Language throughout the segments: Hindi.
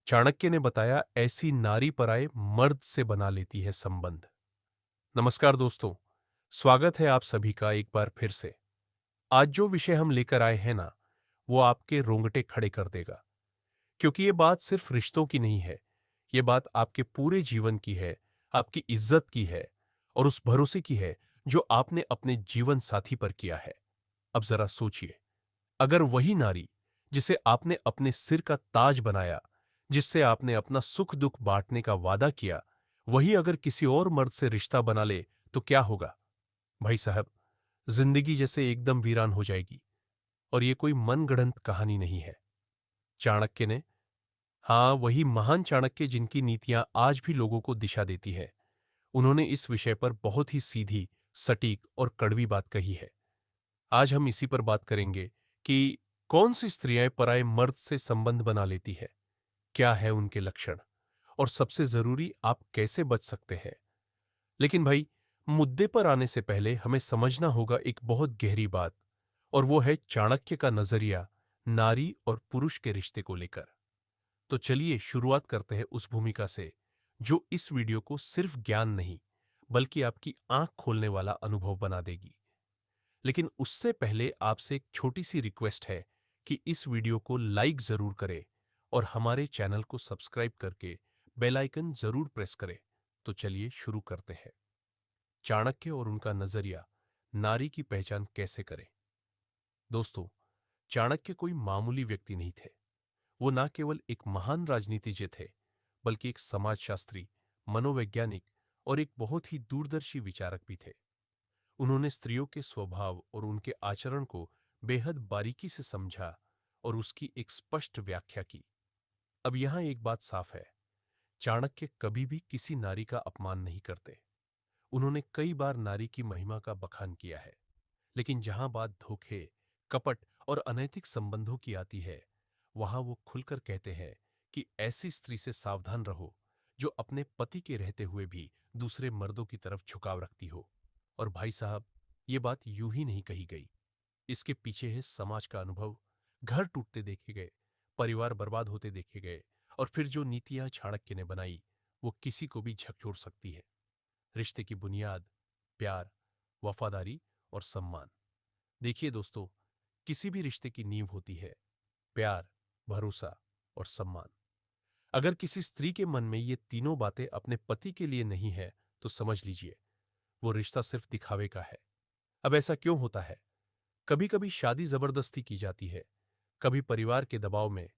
चाणक्य ने बताया ऐसी नारी पराए मर्द से बना लेती है संबंध। नमस्कार दोस्तों, स्वागत है आप सभी का एक बार फिर से। आज जो विषय हम लेकर आए हैं ना, वो आपके रोंगटे खड़े कर देगा। क्योंकि ये बात सिर्फ रिश्तों की नहीं है, ये बात आपके पूरे जीवन की है, आपकी इज्जत की है और उस भरोसे की है जो आपने अपने जीवन साथी पर किया है। अब जरा सोचिए, अगर वही नारी जिसे आपने अपने सिर का ताज बनाया, जिससे आपने अपना सुख दुख बांटने का वादा किया, वही अगर किसी और मर्द से रिश्ता बना ले तो क्या होगा? भाई साहब, जिंदगी जैसे एकदम वीरान हो जाएगी। और ये कोई मनगढ़ंत कहानी नहीं है। चाणक्य ने, हाँ, वही महान चाणक्य जिनकी नीतियां आज भी लोगों को दिशा देती है, उन्होंने इस विषय पर बहुत ही सीधी, सटीक और कड़वी बात कही है। आज हम इसी पर बात करेंगे कि कौन सी स्त्रियां पराये मर्द से संबंध बना लेती है, क्या है उनके लक्षण और सबसे जरूरी आप कैसे बच सकते हैं। लेकिन भाई, मुद्दे पर आने से पहले हमें समझना होगा एक बहुत गहरी बात, और वो है चाणक्य का नजरिया नारी और पुरुष के रिश्ते को लेकर। तो चलिए शुरुआत करते हैं उस भूमिका से जो इस वीडियो को सिर्फ ज्ञान नहीं, बल्कि आपकी आंख खोलने वाला अनुभव बना देगी। लेकिन उससे पहले आपसे एक छोटी सी रिक्वेस्ट है कि इस वीडियो को लाइक जरूर करें और हमारे चैनल को सब्सक्राइब करके बेल आइकन जरूर प्रेस करें। तो चलिए शुरू करते हैं। चाणक्य और उनका नजरिया नारी की पहचान कैसे करें। दोस्तों, चाणक्य कोई मामूली व्यक्ति नहीं थे। वो न केवल एक महान राजनीतिज्ञ थे, बल्कि एक समाजशास्त्री, मनोवैज्ञानिक और एक बहुत ही दूरदर्शी विचारक भी थे। उन्होंने स्त्रियों के स्वभाव और उनके आचरण को बेहद बारीकी से समझा और उसकी एक स्पष्ट व्याख्या की। अब यहां एक बात साफ है, चाणक्य कभी भी किसी नारी का अपमान नहीं करते। उन्होंने कई बार नारी की महिमा का बखान किया है, लेकिन जहां बात धोखे, कपट और अनैतिक संबंधों की आती है, वहां वो खुलकर कहते हैं कि ऐसी स्त्री से सावधान रहो जो अपने पति के रहते हुए भी दूसरे मर्दों की तरफ झुकाव रखती हो। और भाई साहब, ये बात यूं ही नहीं कही गई। इसके पीछे है समाज का अनुभव। घर टूटते देखे गए, परिवार बर्बाद होते देखे गए, और फिर जो नीतियां चाणक्य ने बनाई, वो किसी को भी झकझोर सकती है। रिश्ते की बुनियाद प्यार, वफादारी और सम्मान। देखिए दोस्तों, किसी भी रिश्ते की नींव होती है प्यार, भरोसा और सम्मान। अगर किसी स्त्री के मन में ये तीनों बातें अपने पति के लिए नहीं है, तो समझ लीजिए वो रिश्ता सिर्फ दिखावे का है। अब ऐसा क्यों होता है? कभी कभी शादी जबरदस्ती की जाती है, कभी परिवार के दबाव में,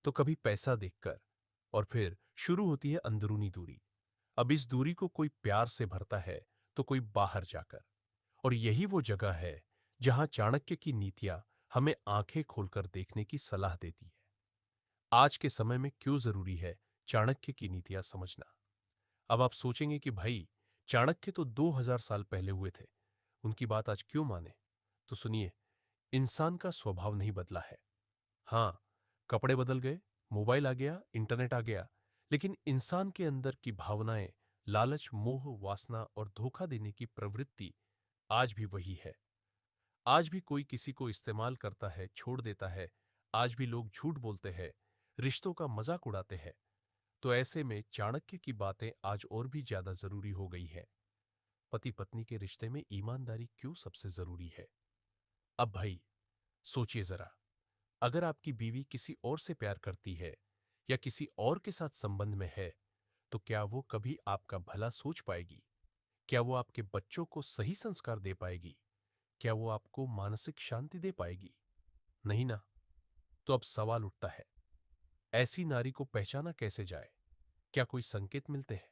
तो कभी पैसा देखकर, और फिर शुरू होती है अंदरूनी दूरी। अब इस दूरी को कोई प्यार से भरता है, तो कोई बाहर जाकर। और यही वो जगह है जहां चाणक्य की नीतियां हमें आंखें खोलकर देखने की सलाह देती है। आज के समय में क्यों जरूरी है चाणक्य की नीतियां समझना? अब आप सोचेंगे कि भाई, चाणक्य तो 2000 साल पहले हुए थे, उनकी बात आज क्यों माने? तो सुनिए, इंसान का स्वभाव नहीं बदला है। हाँ, कपड़े बदल गए, मोबाइल आ गया, इंटरनेट आ गया, लेकिन इंसान के अंदर की भावनाएं, लालच, मोह, वासना और धोखा देने की प्रवृत्ति आज भी वही है। आज भी कोई किसी को इस्तेमाल करता है, छोड़ देता है। आज भी लोग झूठ बोलते हैं, रिश्तों का मजाक उड़ाते हैं। तो ऐसे में चाणक्य की बातें आज और भी ज्यादा जरूरी हो गई है। पति पत्नी के रिश्ते में ईमानदारी क्यों सबसे जरूरी है? अब भाई, सोचिए जरा, अगर आपकी बीवी किसी और से प्यार करती है या किसी और के साथ संबंध में है, तो क्या वो कभी आपका भला सोच पाएगी? क्या वो आपके बच्चों को सही संस्कार दे पाएगी? क्या वो आपको मानसिक शांति दे पाएगी? नहीं ना। तो अब सवाल उठता है, ऐसी नारी को पहचाना कैसे जाए? क्या कोई संकेत मिलते हैं?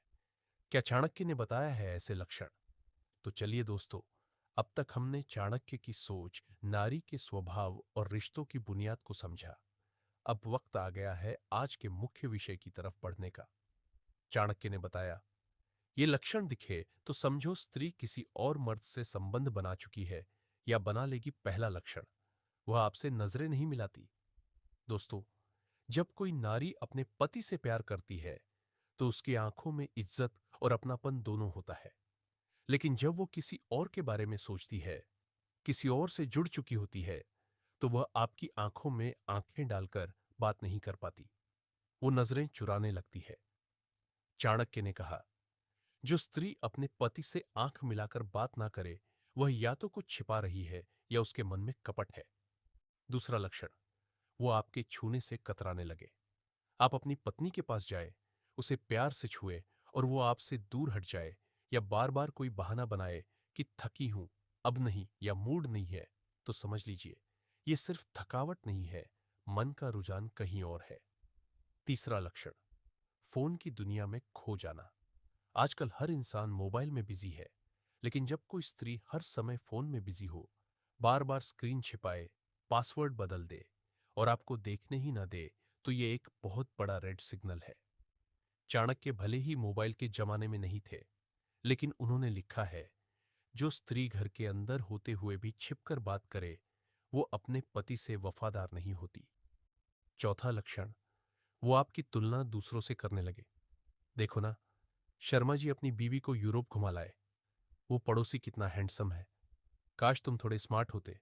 क्या चाणक्य ने बताया है ऐसे लक्षण? तो चलिए दोस्तों, अब तक हमने चाणक्य की सोच, नारी के स्वभाव और रिश्तों की बुनियाद को समझा। अब वक्त आ गया है आज के मुख्य विषय की तरफ बढ़ने का। चाणक्य ने बताया, ये लक्षण दिखे तो समझो स्त्री किसी और मर्द से संबंध बना चुकी है या बना लेगी। पहला लक्षण, वह आपसे नजरें नहीं मिलाती। दोस्तों, जब कोई नारी अपने पति से प्यार करती है, तो उसकी आंखों में इज्जत और अपनापन दोनों होता है। लेकिन जब वो किसी और के बारे में सोचती है, किसी और से जुड़ चुकी होती है, तो वह आपकी आंखों में आंखें डालकर बात नहीं कर पाती। वो नजरें चुराने लगती है। चाणक्य ने कहा, जो स्त्री अपने पति से आंख मिलाकर बात ना करे, वह या तो कुछ छिपा रही है या उसके मन में कपट है। दूसरा लक्षण, वो आपके छूने से कतराने लगे। आप अपनी पत्नी के पास जाए, उसे प्यार से छुए और वो आपसे दूर हट जाए या बार बार कोई बहाना बनाए कि थकी हूं, अब नहीं या मूड नहीं है, तो समझ लीजिए ये सिर्फ थकावट नहीं है, मन का रुझान कहीं और है। तीसरा लक्षण, फोन की दुनिया में खो जाना। आजकल हर इंसान मोबाइल में बिजी है, लेकिन जब कोई स्त्री हर समय फोन में बिजी हो, बार बार स्क्रीन छिपाए, पासवर्ड बदल दे और आपको देखने ही ना दे, तो ये एक बहुत बड़ा रेड सिग्नल है। चाणक्य भले ही मोबाइल के जमाने में नहीं थे, लेकिन उन्होंने लिखा है, जो स्त्री घर के अंदर होते हुए भी छिपकर बात करे, वो अपने पति से वफादार नहीं होती। चौथा लक्षण, वो आपकी तुलना दूसरों से करने लगे। देखो ना, शर्मा जी अपनी बीवी को यूरोप घुमा लाए, वो पड़ोसी कितना हैंडसम है, काश तुम थोड़े स्मार्ट होते।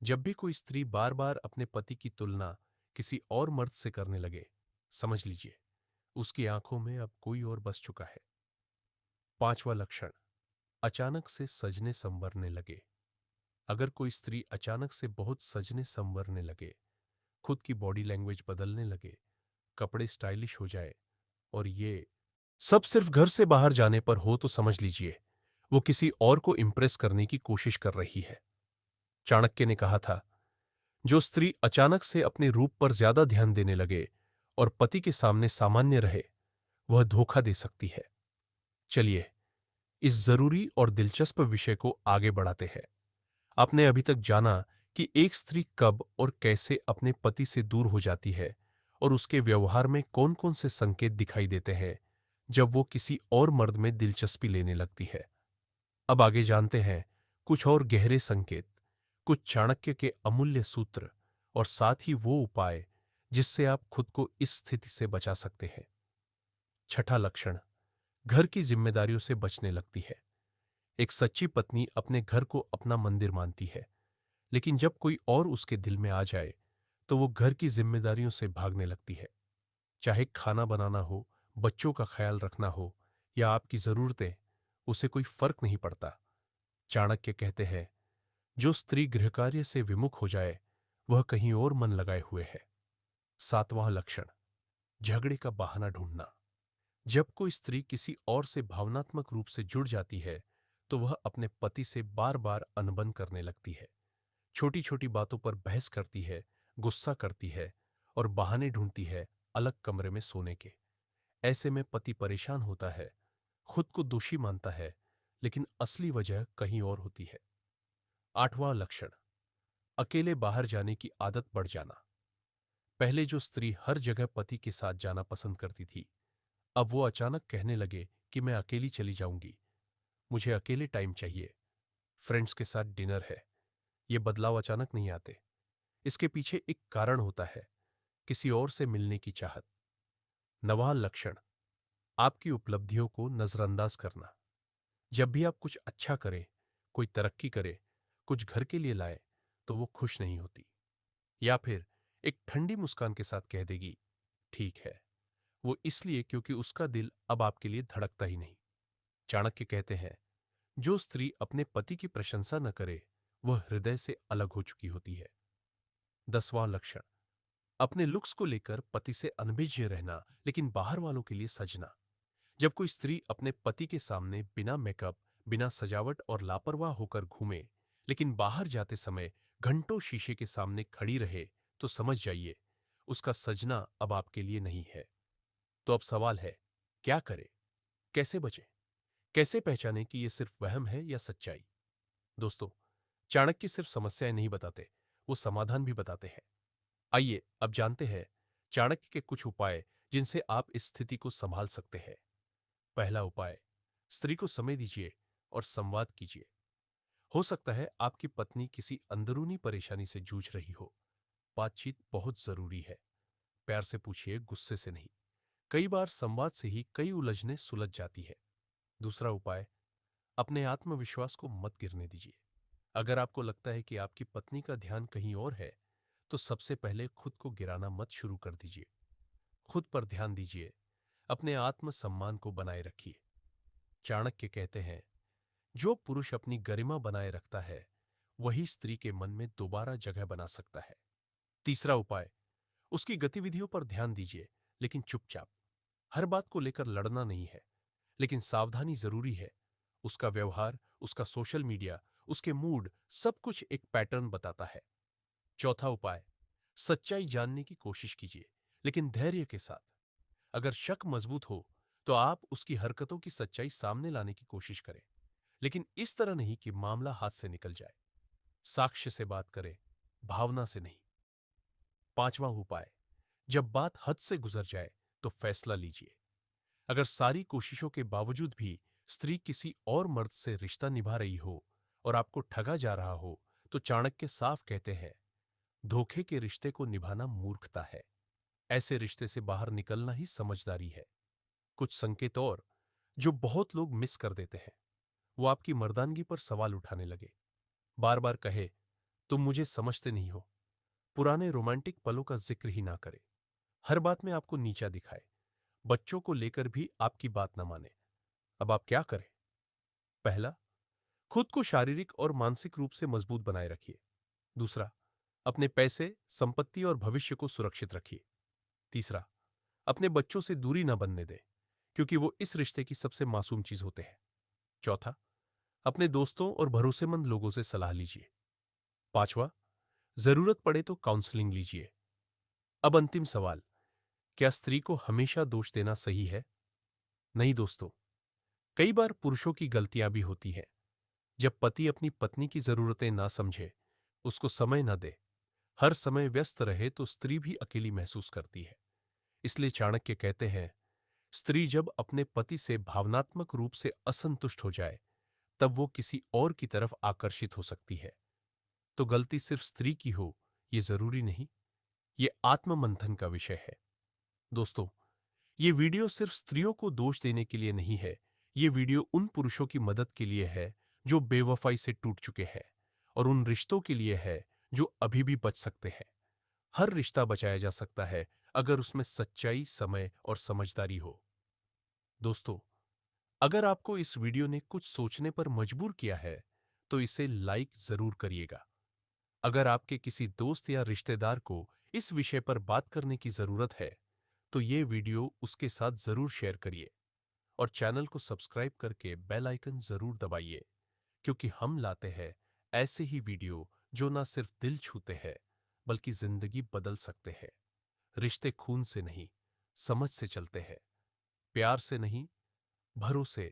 जब भी कोई स्त्री बार बार अपने पति की तुलना किसी और मर्द से करने लगे, समझ लीजिए उसकी आंखों में अब कोई और बस चुका है। पांचवा लक्षण, अचानक से सजने संवरने लगे। अगर कोई स्त्री अचानक से बहुत सजने संवरने लगे, खुद की बॉडी लैंग्वेज बदलने लगे, कपड़े स्टाइलिश हो जाए और ये सब सिर्फ घर से बाहर जाने पर हो, तो समझ लीजिए वो किसी और को इंप्रेस करने की कोशिश कर रही है। चाणक्य ने कहा था, जो स्त्री अचानक से अपने रूप पर ज्यादा ध्यान देने लगे और पति के सामने सामान्य रहे, वह धोखा दे सकती है। चलिए इस जरूरी और दिलचस्प विषय को आगे बढ़ाते हैं। आपने अभी तक जाना कि एक स्त्री कब और कैसे अपने पति से दूर हो जाती है और उसके व्यवहार में कौन कौन से संकेत दिखाई देते हैं जब वो किसी और मर्द में दिलचस्पी लेने लगती है। अब आगे जानते हैं कुछ और गहरे संकेत, कुछ चाणक्य के अमूल्य सूत्र और साथ ही वो उपाय जिससे आप खुद को इस स्थिति से बचा सकते हैं। छठा लक्षण, घर की जिम्मेदारियों से बचने लगती है। एक सच्ची पत्नी अपने घर को अपना मंदिर मानती है, लेकिन जब कोई और उसके दिल में आ जाए तो वो घर की जिम्मेदारियों से भागने लगती है। चाहे खाना बनाना हो, बच्चों का ख्याल रखना हो या आपकी जरूरतें, उसे कोई फर्क नहीं पड़ता। चाणक्य कहते हैं, जो स्त्री गृहकार्य से विमुख हो जाए वह कहीं और मन लगाए हुए है। सातवां लक्षण, झगड़े का बहाना ढूंढना। जब कोई स्त्री किसी और से भावनात्मक रूप से जुड़ जाती है तो वह अपने पति से बार बार अनबन करने लगती है, छोटी छोटी बातों पर बहस करती है, गुस्सा करती है और बहाने ढूंढती है अलग कमरे में सोने के। ऐसे में पति परेशान होता है, खुद को दोषी मानता है, लेकिन असली वजह कहीं और होती है। आठवां लक्षण, अकेले बाहर जाने की आदत बढ़ जाना। पहले जो स्त्री हर जगह पति के साथ जाना पसंद करती थी, अब वो अचानक कहने लगे कि मैं अकेली चली जाऊंगी, मुझे अकेले टाइम चाहिए, फ्रेंड्स के साथ डिनर है। ये बदलाव अचानक नहीं आते, इसके पीछे एक कारण होता है, किसी और से मिलने की चाहत। नवां लक्षण, आपकी उपलब्धियों को नजरअंदाज करना। जब भी आप कुछ अच्छा करें, कोई तरक्की करे, कुछ घर के लिए लाए, तो वो खुश नहीं होती, या फिर एक ठंडी मुस्कान के साथ कह देगी, ठीक है। वो इसलिए क्योंकि उसका दिल अब आपके लिए धड़कता ही नहीं। चाणक्य कहते हैं, जो स्त्री अपने पति की प्रशंसा न करे वह हृदय से अलग हो चुकी होती है। 10वां लक्षण, अपने लुक्स को लेकर पति से अनभिज्ञ रहना, लेकिन बाहर वालों के लिए सजना। जब कोई स्त्री अपने पति के सामने बिना मेकअप, बिना सजावट और लापरवाह होकर घूमे, लेकिन बाहर जाते समय घंटों शीशे के सामने खड़ी रहे, तो समझ जाइए उसका सजना अब आपके लिए नहीं है। तो अब सवाल है, क्या करें, कैसे बचें, कैसे पहचानें कि यह सिर्फ वहम है या सच्चाई। दोस्तों, चाणक्य सिर्फ समस्याएं नहीं बताते, वो समाधान भी बताते हैं। आइए अब जानते हैं चाणक्य के कुछ उपाय जिनसे आप इस स्थिति को संभाल सकते हैं। पहला उपाय, स्त्री को समय दीजिए और संवाद कीजिए। हो सकता है आपकी पत्नी किसी अंदरूनी परेशानी से जूझ रही हो। बातचीत बहुत जरूरी है, प्यार से पूछिए, गुस्से से नहीं। कई बार संवाद से ही कई उलझनें सुलझ जाती है। दूसरा उपाय, अपने आत्मविश्वास को मत गिरने दीजिए। अगर आपको लगता है कि आपकी पत्नी का ध्यान कहीं और है, तो सबसे पहले खुद को गिराना मत शुरू कर दीजिए। खुद पर ध्यान दीजिए, अपने आत्मसम्मान को बनाए रखिए। चाणक्य कहते हैं, जो पुरुष अपनी गरिमा बनाए रखता है वही स्त्री के मन में दोबारा जगह बना सकता है। तीसरा उपाय, उसकी गतिविधियों पर ध्यान दीजिए, लेकिन चुपचाप। हर बात को लेकर लड़ना नहीं है, लेकिन सावधानी जरूरी है। उसका व्यवहार, उसका सोशल मीडिया, उसके मूड, सब कुछ एक पैटर्न बताता है। चौथा उपाय, सच्चाई जानने की कोशिश कीजिए, लेकिन धैर्य के साथ। अगर शक मजबूत हो तो आप उसकी हरकतों की सच्चाई सामने लाने की कोशिश करें, लेकिन इस तरह नहीं कि मामला हाथ से निकल जाए। साक्ष्य से बात करें, भावना से नहीं। पांचवा उपाय, जब बात हद से गुजर जाए तो फैसला लीजिए। अगर सारी कोशिशों के बावजूद भी स्त्री किसी और मर्द से रिश्ता निभा रही हो और आपको ठगा जा रहा हो, तो चाणक्य साफ कहते हैं, धोखे के रिश्ते को निभाना मूर्खता है। ऐसे रिश्ते से बाहर निकलना ही समझदारी है। कुछ संकेत और जो बहुत लोग मिस कर देते हैं, वो आपकी मर्दानगी पर सवाल उठाने लगे, बार बार कहे, तुम मुझे समझते नहीं हो, पुराने रोमांटिक पलों का जिक्र ही ना करे, हर बात में आपको नीचा दिखाए, बच्चों को लेकर भी आपकी बात ना माने। अब आप क्या करें? पहला, खुद को शारीरिक और मानसिक रूप से मजबूत बनाए रखिए। दूसरा, अपने पैसे, संपत्ति और भविष्य को सुरक्षित रखिए। तीसरा, अपने बच्चों से दूरी ना बनने दें, क्योंकि वो इस रिश्ते की सबसे मासूम चीज होते हैं। चौथा, अपने दोस्तों और भरोसेमंद लोगों से सलाह लीजिए। पांचवा, जरूरत पड़े तो काउंसलिंग लीजिए। अब अंतिम सवाल, क्या स्त्री को हमेशा दोष देना सही है? नहीं दोस्तों, कई बार पुरुषों की गलतियां भी होती हैं। जब पति अपनी पत्नी की जरूरतें ना समझे, उसको समय ना दे, हर समय व्यस्त रहे, तो स्त्री भी अकेली महसूस करती है। इसलिए चाणक्य कहते हैं, स्त्री जब अपने पति से भावनात्मक रूप से असंतुष्ट हो जाए, तब वो किसी और की तरफ आकर्षित हो सकती है। तो गलती सिर्फ स्त्री की हो, ये जरूरी नहीं। ये आत्ममंथन का विषय है। दोस्तों, ये वीडियो सिर्फ स्त्रियों को दोष देने के लिए नहीं है। ये वीडियो उन पुरुषों की मदद के लिए है जो बेवफाई से टूट चुके हैं, और उन रिश्तों के लिए है जो अभी भी बच सकते हैं। हर रिश्ता बचाया जा सकता है अगर उसमें सच्चाई, समय और समझदारी हो। दोस्तों, अगर आपको इस वीडियो ने कुछ सोचने पर मजबूर किया है, तो इसे लाइक जरूर करिएगा। अगर आपके किसी दोस्त या रिश्तेदार को इस विषय पर बात करने की जरूरत है, तो ये वीडियो उसके साथ जरूर शेयर करिए, और चैनल को सब्सक्राइब करके बेल आइकन जरूर दबाइए, क्योंकि हम लाते हैं ऐसे ही वीडियो जो ना सिर्फ दिल छूते हैं, बल्कि जिंदगी बदल सकते हैं। रिश्ते खून से नहीं, समझ से चलते हैं, प्यार से नहीं, भरोसे